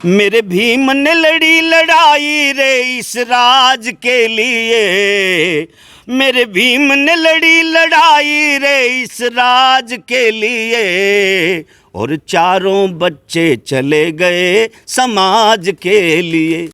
मेरे भीम ने लड़ी लड़ाई रे इस राज के लिए, मेरे भीम ने लड़ी लड़ाई रे इस राज के लिए, और चारों बच्चे चले गए समाज के लिए।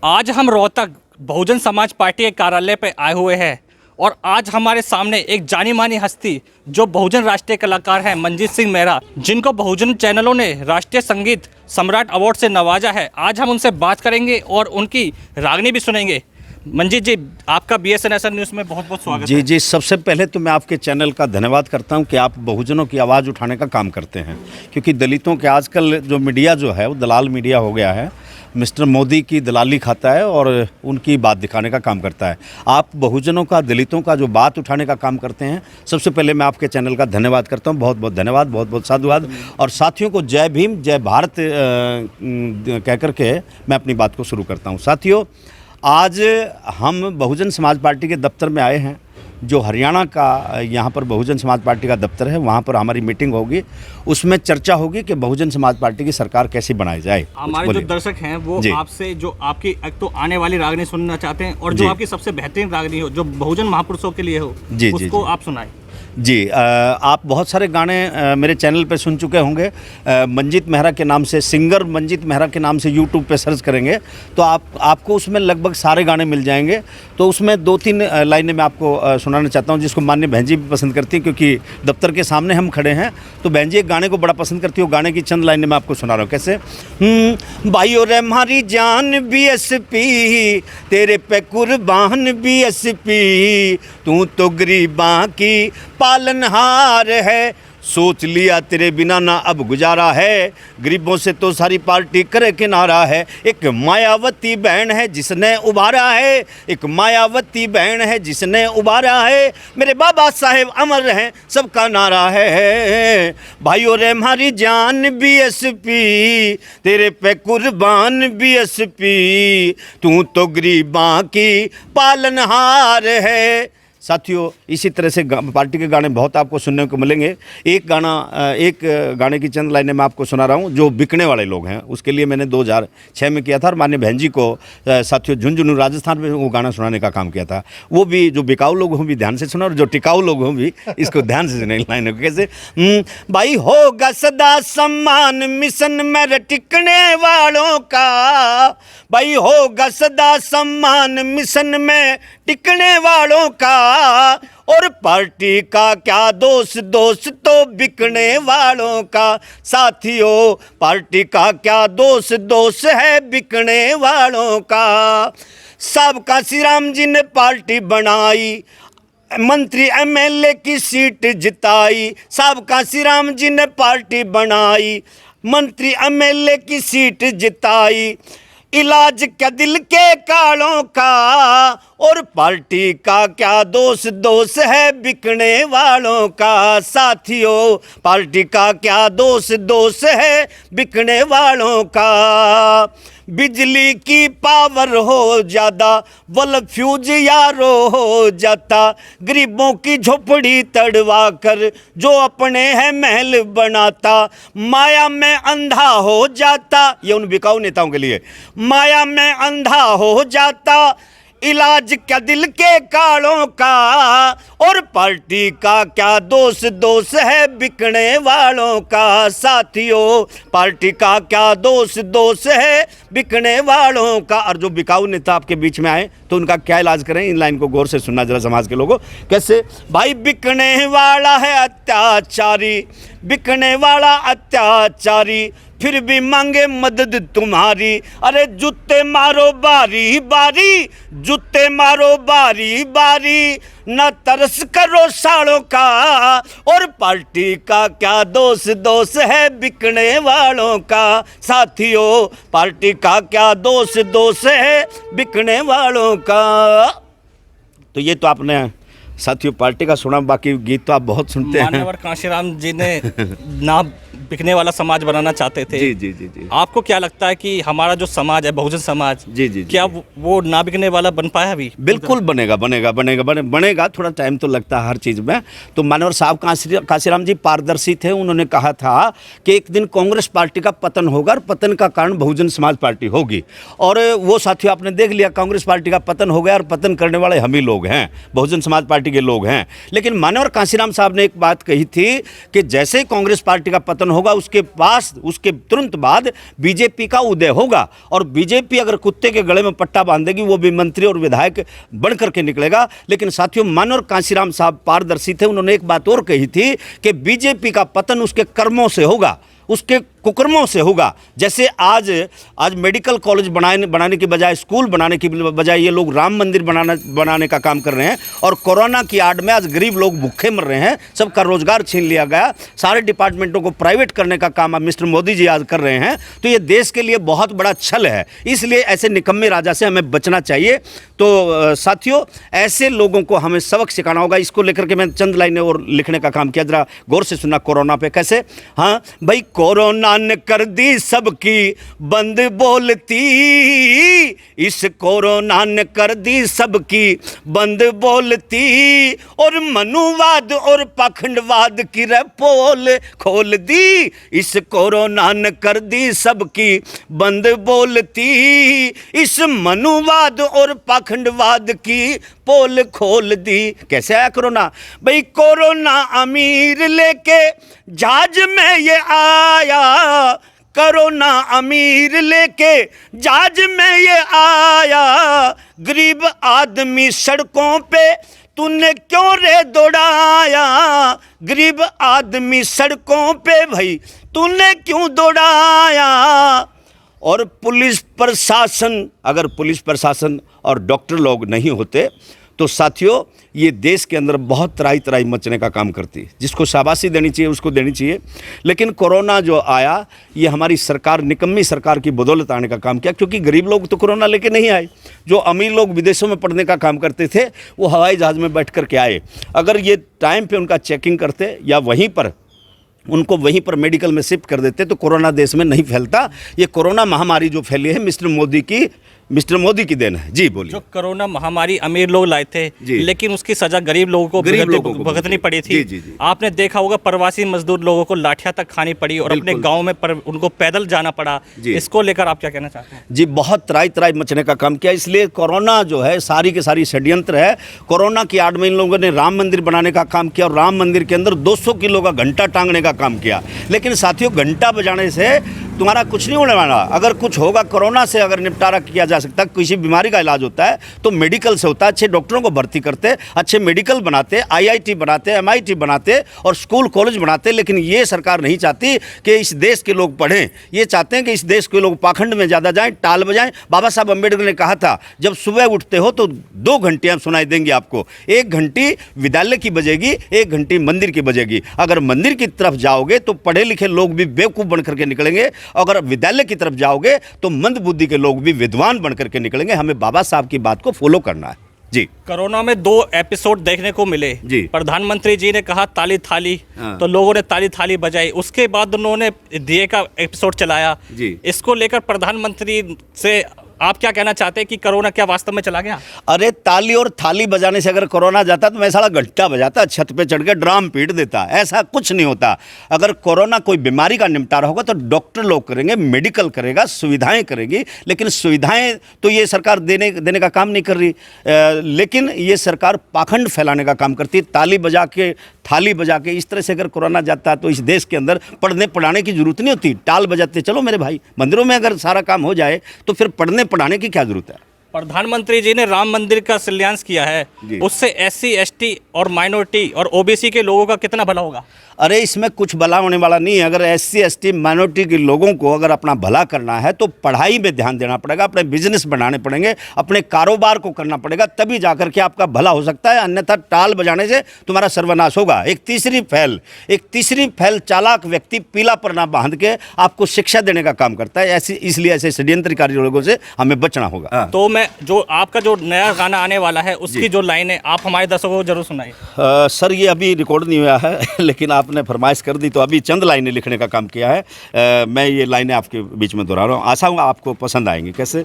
आज हम रोहतक बहुजन समाज पार्टी के कार्यालय पे आए हुए हैं और आज हमारे सामने एक जानी मानी हस्ती जो बहुजन राष्ट्रीय कलाकार हैं मंजीत सिंह मेहरा, जिनको बहुजन चैनलों ने राष्ट्रीय संगीत सम्राट अवार्ड से नवाजा है। आज हम उनसे बात करेंगे और उनकी रागनी भी सुनेंगे। मंजीत जी, आपका BSNSR न्यूज़ में बहुत बहुत स्वागत है। जी, सबसे पहले तो मैं आपके चैनल का धन्यवाद करता हूं कि आप बहुजनों की आवाज़ उठाने का काम करते हैं, क्योंकि दलितों के आजकल जो मीडिया जो है वो दलाल मीडिया हो गया है। मिस्टर मोदी की दलाली खाता है और उनकी बात दिखाने का काम करता है। आप बहुजनों का, दलितों का जो बात उठाने का काम करते हैं, सबसे पहले मैं आपके चैनल का धन्यवाद करता हूं। बहुत बहुत धन्यवाद, बहुत बहुत साधुवाद। और साथियों को जय भीम जय भारत कह कर के मैं अपनी बात को शुरू करता हूं। साथियों, आज हम बहुजन समाज पार्टी के दफ्तर में आए हैं, जो हरियाणा का यहाँ पर बहुजन समाज पार्टी का दफ्तर है। वहाँ पर हमारी मीटिंग होगी, उसमें चर्चा होगी कि बहुजन समाज पार्टी की सरकार कैसे बनाई जाए। हमारे जो दर्शक हैं वो आपसे जो आपकी एक तो आने वाली रागनी सुनना चाहते हैं और जो आपकी सबसे बेहतरीन रागनी हो, जो बहुजन महापुरुषों के लिए हो, उसको आप सुनाएं। जी, आप बहुत सारे गाने मेरे चैनल पे सुन चुके होंगे। मंजीत मेहरा के नाम से, सिंगर मंजीत मेहरा के नाम से यूट्यूब पे सर्च करेंगे तो आपको उसमें लगभग सारे गाने मिल जाएंगे। तो उसमें 2-3 लाइनें मैं आपको सुनाना चाहता हूँ, जिसको माननीय बहन जी भी पसंद करती हैं, क्योंकि दफ्तर के सामने हम खड़े हैं तो बहन जी एक गाने को बड़ा पसंद करती है। गाने की चंद लाइनें मैं आपको सुना रहा हूँ। कैसे? भाई और हमारी जान BSP, तेरे पे कुर्बान BSP, तू तो गरीबां की पालनहार है, सोच लिया तेरे बिना ना अब गुजारा है, गरीबों से तो सारी पार्टी करे किनारा है। एक मायावती बहन है जिसने उभारा है, एक मायावती बहन है जिसने उभारा है, मेरे बाबा साहेब अमर हैं सबका नारा है। भाइयों रे हमारी जान BSP, तेरे पे कुर्बान BSP, तू तो गरीबां की पालनहार है। साथियों, इसी तरह से पार्टी के गाने बहुत आपको सुनने को मिलेंगे। एक गाने की चंद लाइनें मैं आपको सुना रहा हूँ। जो बिकने वाले लोग हैं उसके लिए मैंने 2006 में किया था और माननीय बहन जी को साथियों झुंझुनू राजस्थान में वो गाना सुनाने का काम किया था। वो भी जो बिकाऊ लोग हों भी ध्यान से सुना और जो टिकाऊ लोग हों भी इसको ध्यान से सुने। लाइनों को कैसे? भाई होगा सदा सम्मान मिशन में टिकने वालों का, भाई होगा सदा सम्मान मिशन में टिकने वालों का, और पार्टी का क्या दोष, दोष तो बिकने वालों का। साथियों, पार्टी का क्या दोष, दोष है बिकने वालों का। सबका श्री राम जी ने पार्टी बनाई, मंत्री MLA की सीट जिताई। सबका श्री राम जी ने पार्टी बनाई, मंत्री MLA की सीट जिताई। इलाज क्या दिल के कालों का, और पार्टी का क्या दोष, दोष है बिकने वालों का। साथियों, पार्टी का क्या दोष, दोष है बिकने वालों का। बिजली की पावर हो ज़्यादा, बल्ब फ्यूज यारो हो जाता, गरीबों की झोपड़ी तड़वा कर जो अपने हैं महल बनाता, माया में अंधा हो जाता। ये उन बिकाऊ नेताओं के लिए, माया में अंधा हो जाता। इलाज क्या दिल के कालों का, और पार्टी का क्या दोष, दोष है बिकने वालों का। साथियों, पार्टी का क्या दोष, दोष है बिकने वालों का। और जो बिकाऊ नेता आपके बीच में आए तो उनका क्या इलाज करें, इन लाइन को गौर से सुनना जरा समाज के लोगों। कैसे? भाई बिकने वाला है अत्याचारी, बिकने वाला अत्याचारी, फिर भी मांगे मदद तुम्हारी। अरे जूते मारो बारी बारी, जूते मारो बारी बारी, न तरस करो सालों का, और पार्टी का क्या दोष, दोष है बिकने वालों का। साथियों, पार्टी का क्या दोष, दोष है बिकने वालों का। तो ये तो आपने साथियों पार्टी का सुना, बाकी गीत तो आप बहुत सुनते हैं। मान्यवर कांशीराम जी ने ना बिकने वाला समाज बनाना चाहते थे। जी जी जी जी आपको क्या लगता है कि हमारा जो समाज है, बहुजन समाज, जी जी क्या वो ना बिकने वाला बन पाया अभी? बिल्कुल बनेगा बनेगा बनेगा बनेगा। थोड़ा टाइम तो लगता है हर चीज़ में। तो मानवर साहब काशीराम जी पारदर्शी थे। उन्होंने कहा था कि एक दिन कांग्रेस पार्टी का पतन होगा और पतन का कारण बहुजन समाज पार्टी होगी। और वो साथियों आपने देख लिया, कांग्रेस पार्टी का पतन हो गया और पतन करने वाले हम ही लोग हैं, बहुजन समाज पार्टी के लोग हैं। लेकिन मानवर काशीराम साहब ने एक बात कही थी कि जैसे ही कांग्रेस पार्टी का पतन होगा उसके तुरंत बाद बीजेपी का उदय होगा। और बीजेपी अगर कुत्ते के गले में पट्टा बांधेगी, वो भी मंत्री और विधायक बन करके निकलेगा। लेकिन साथियों मानवर काशीराम साहब पारदर्शी थे। उन्होंने एक बात और कही थी कि बीजेपी का पतन उसके कर्मों से होगा, उसके कुकर्मों से होगा। जैसे आज मेडिकल कॉलेज बनाने की बजाय, स्कूल बनाने की बजाय ये लोग राम मंदिर बनाने का काम कर रहे हैं। और कोरोना की आड़ में आज गरीब लोग भूखे मर रहे हैं, सबका रोजगार छीन लिया गया, सारे डिपार्टमेंटों को प्राइवेट करने का काम अब मिस्टर मोदी जी आज कर रहे हैं। तो ये देश के लिए बहुत बड़ा छल है। इसलिए ऐसे निकम्मे राजा से हमें बचना चाहिए। तो साथियों ऐसे लोगों को हमें सबक सिखाना होगा। इसको लेकर के मैं चंद लाइनें और लिखने का काम किया, जरा गौर से सुनना। कोरोना पे कैसे, हाँ भाई, कोरोना ने कर दी सबकी बंद बोलती, इस कोरोना ने कर दी सबकी बंद बोलती, और मनुवाद और पाखंडवाद की पोल खोल दी, इस कोरोना ने कर दी सबकी बंद बोलती, इस मनुवाद और पाखंडवाद की पोल खोल दी। कैसे आया कोरोना? भाई कोरोना अमीर लेके जहाज में ये आया, कोरोना अमीर लेके जहाज में ये आया, गरीब आदमी सड़कों पे तूने क्यों रे दौड़ाया, गरीब आदमी सड़कों पे भाई तूने क्यों दौड़ाया। और पुलिस प्रशासन, अगर पुलिस प्रशासन और डॉक्टर लोग नहीं होते तो साथियों ये देश के अंदर बहुत तराई तराई मचने का काम करती है। जिसको शाबाशी देनी चाहिए उसको देनी चाहिए। लेकिन कोरोना जो आया ये हमारी सरकार, निकम्मी सरकार की बदौलत आने का काम किया, क्योंकि गरीब लोग तो कोरोना लेके नहीं आए। जो अमीर लोग विदेशों में पढ़ने का काम करते थे वो हवाई जहाज़ में बैठ कर के आए। अगर ये टाइम पे उनका चेकिंग करते या वहीं पर मेडिकल में शिफ्ट कर देते तो कोरोना देश में नहीं फैलता। ये कोरोना महामारी जो फैली है मिस्टर मोदी की देन है। जी बोलिए। जो कोरोना महामारी अमीर लोग लाए थे, जी। लेकिन उसकी सजा गरीब लोगों को भुगतनी पड़ी थी। जी, जी, जी। आपने देखा होगा प्रवासी मजदूर लोगों को लाठियां तक खानी पड़ी और अपने गांव में उनको पैदल जाना पड़ा। इसको लेकर आप क्या कहना चाहते हैं? जी बहुत तराई तराई मचने का काम किया। इसलिए कोरोना जो है सारी के सारी षड्यंत्र है। कोरोना की आड़ में इन लोगों ने राम मंदिर बनाने का काम किया और राम मंदिर के अंदर 200 किलो का घंटा टांगने का काम किया। लेकिन साथियों घंटा बजाने से तुम्हारा कुछ नहीं होने वाला। अगर कुछ होगा, कोरोना से अगर निपटारा किया जा सकता है, किसी बीमारी का इलाज होता है तो मेडिकल से होता है। अच्छे डॉक्टरों को भर्ती करते, अच्छे मेडिकल बनाते, IIT बनाते, MIT बनाते और स्कूल कॉलेज बनाते। लेकिन ये सरकार नहीं चाहती कि इस देश के लोग पढ़ें। ये चाहते हैं कि इस देश के लोग पाखंड में ज़्यादा जाएं, टाल बजाएं। बाबा साहब अम्बेडकर ने कहा था जब सुबह उठते हो तो 2 घंटियाँ सुनाई देंगी आपको। 1 घंटी विद्यालय की बजेगी, 1 घंटी मंदिर की बजेगी। अगर मंदिर की तरफ जाओगे तो पढ़े लिखे लोग भी बेवकूफ़ बन करके निकलेंगे, अगर विद्यालय की तरफ जाओगे तो मंद बुद्धि के लोग भी विद्वान बन करके निकलेंगे। हमें बाबा साहब की बात को फॉलो करना है। जी। कोरोना में 2 एपिसोड देखने को मिले। जी। प्रधानमंत्री जी ने कहा ताली थाली, तो लोगों ने ताली थाली बजाई। उसके बाद उन्होंने दिए का एपिसोड चलाया। जी। इसको लेकर प्रधानमंत्री से आप क्या कहना चाहते हैं कि कोरोना क्या वास्तव में चला गया? अरे ताली और थाली बजाने से अगर कोरोना जाता तो मैं साला घंटा बजाता, छत पे चढ़ के ड्राम पीट देता। ऐसा कुछ नहीं होता। अगर कोरोना कोई बीमारी का निपटारा होगा तो डॉक्टर लोग करेंगे, मेडिकल करेगा, सुविधाएं करेगी। लेकिन सुविधाएं तो ये सरकार देने का काम नहीं कर रही। लेकिन ये सरकार पाखंड फैलाने का काम करती है। ताली बजा के, थाली बजा के, इस तरह से अगर कोरोना जाता है तो इस देश के अंदर पढ़ने पढ़ाने की जरूरत नहीं होती। टाल बजाते चलो मेरे भाई, मंदिरों में अगर सारा काम हो जाए तो फिर पढ़ने पढ़ाने की क्या जरूरत है? प्रधानमंत्री जी ने राम मंदिर का शिलान्यास किया है, उससे SC ST और माइनॉरिटी और OBC के लोगों का कितना भला होगा? अरे इसमें कुछ भला होने वाला नहीं है। अगर SC ST माइनॉरिटी के लोगों को अगर अपना भला करना है तो पढ़ाई में ध्यान देना पड़ेगा, अपने बिजनेस बढ़ाने पड़ेंगे, अपने कारोबार को करना पड़ेगा, तभी जाकर के आपका भला हो सकता है। अन्यथा टाल बजाने से तुम्हारा सर्वनाश होगा। एक तीसरी फैल चालाक व्यक्ति पीला परना बांध के आपको शिक्षा देने का काम करता है। इसलिए ऐसे षड्यंत्रकारी लोगों से हमें बचना होगा। तो मैं जो आपका जो नया गाना आने वाला है उसकी जो लाइन है आप हमारे दर्शकों को जरूर सुनाइए। सर ये अभी रिकॉर्ड नहीं हुआ है लेकिन आप आपने फरमाइश कर दी तो अभी चंद लाइनें लिखने का काम किया है। मैं ये लाइनें आपके बीच में दोहरा रहा हूँ, आशा हूँ आपको पसंद आएंगी। कैसे?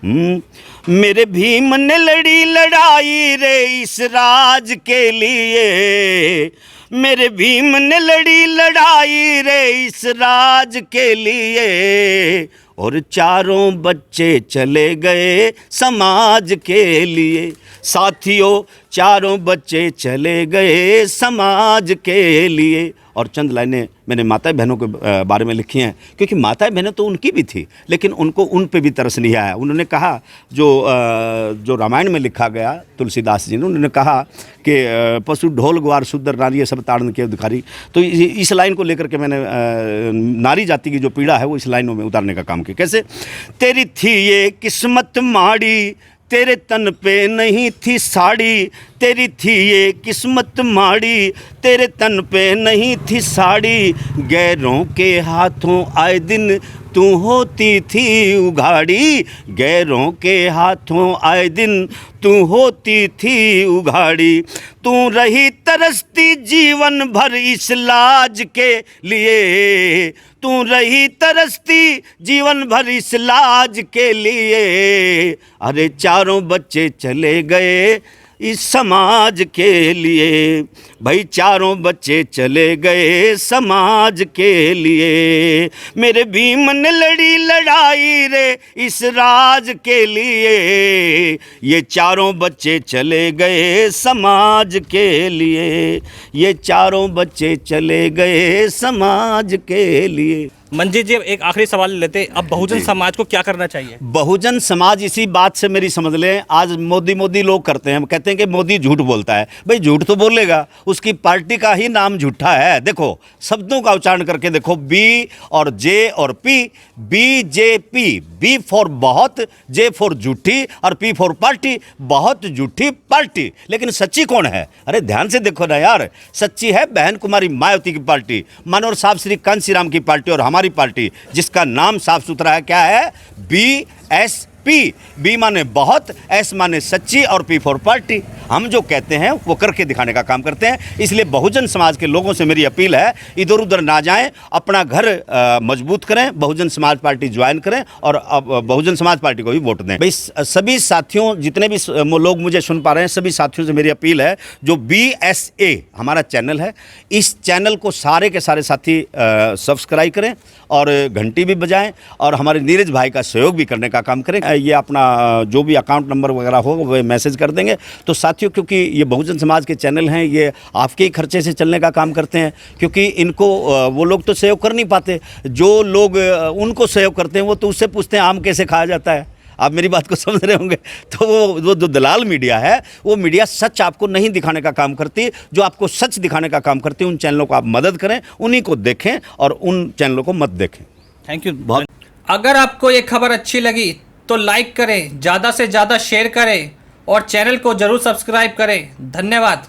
मेरे भीम ने लड़ी लड़ाई रे इस राज के लिए, मेरे भीम ने लड़ी लड़ाई रे इस राज के लिए, और चारों बच्चे चले गए समाज के लिए। साथियों, चारों बच्चे चले गए समाज के लिए। और चंद लाइनें मैंने माता बहनों के बारे में लिखी हैं, क्योंकि माता बहनें तो उनकी भी थी, लेकिन उनको उन पे भी तरस नहीं आया। उन्होंने कहा, जो रामायण में लिखा गया तुलसीदास जी ने, उन्होंने कहा कि पशु ढोल ग्वार शूद्र नारी सब ताड़न के अधिकारी। तो इस लाइन को लेकर के मैंने नारी जाति की जो पीड़ा है वो इस लाइनों में उतारने का काम किया। कैसे? तेरी थी ये किस्मत माड़ी, तेरे तन पे नहीं थी साड़ी, तेरी थी ये किस्मत माड़ी, तेरे तन पे नहीं थी साड़ी, गैरों के हाथों आए दिन तू होती थी उघाड़ी, गैरों के हाथों आए दिन तू होती थी उघाड़ी, तू रही तरसती जीवन भर इस लाज के लिए, तू रही तरसती जीवन भर इस लाज के लिए, अरे चारों बच्चे चले गए इस समाज के लिए, भाई चारों बच्चे चले गए समाज के लिए, मेरे भीम ने लड़ी लड़ाई रे इस राज के लिए, ये चारों बच्चे चले गए समाज के लिए, ये चारों बच्चे चले गए समाज के लिए। मंजीत जी, एक आखिरी सवाल लेते, अब बहुजन समाज को क्या करना चाहिए? बहुजन समाज इसी बात से मेरी समझ लें, आज मोदी लोग करते हैं, कहते हैं कि मोदी झूठ बोलता है। भाई झूठ तो बोलेगा, उसकी पार्टी का ही नाम झूठा है। देखो शब्दों का उच्चारण करके देखो, बी और जे और पी, बीजेपी, बी फॉर बहुत, जे फॉर झूठी और पी फॉर पार्टी, बहुत झूठी पार्टी। लेकिन सच्ची कौन है? अरे ध्यान से देखो ना यार, सच्ची है बहन कुमारी मायावती की पार्टी, मनोहर साहब श्री कांशीराम की पार्टी और हमारी पार्टी, जिसका नाम साफ सुथरा है। क्या है? BSP। बी माने बहुत, एस माने सच्ची और पी फॉर पार्टी। हम जो कहते हैं वो करके दिखाने का काम करते हैं। इसलिए बहुजन समाज के लोगों से मेरी अपील है, इधर उधर ना जाएं, अपना घर मजबूत करें, बहुजन समाज पार्टी ज्वाइन करें और बहुजन समाज पार्टी को भी वोट दें। भाई सभी साथियों, जितने भी लोग मुझे सुन पा रहे हैं, सभी साथियों से मेरी अपील है, जो BSA हमारा चैनल है, इस चैनल को सारे के सारे साथी सब्सक्राइब करें और घंटी भी बजाएं और हमारे नीरज भाई का सहयोग भी करने का काम करें। ये अपना जो भी अकाउंट नंबर वगैरह हो वो मैसेज कर देंगे। तो साथियों, क्योंकि ये बहुजन समाज के चैनल हैं, ये आपके ही खर्चे से चलने का काम करते हैं, क्योंकि इनको वो लोग तो सहयोग कर नहीं पाते, जो लोग उनको सहयोग करते हैं वो तो उससे पूछते हैं आम कैसे खाया जाता है। आप मेरी बात को समझ रहे होंगे। तो वो जो दलाल मीडिया है, वो मीडिया सच आपको नहीं दिखाने का काम करती, जो आपको सच दिखाने का काम करती है, उन चैनलों को आप मदद करें, उन्हीं को देखें और उन चैनलों को मत देखें। थैंक यू बहुत। अगर आपको ये खबर अच्छी लगी तो लाइक करें, ज़्यादा से ज़्यादा शेयर करें और चैनल को ज़रूर सब्सक्राइब करें। धन्यवाद।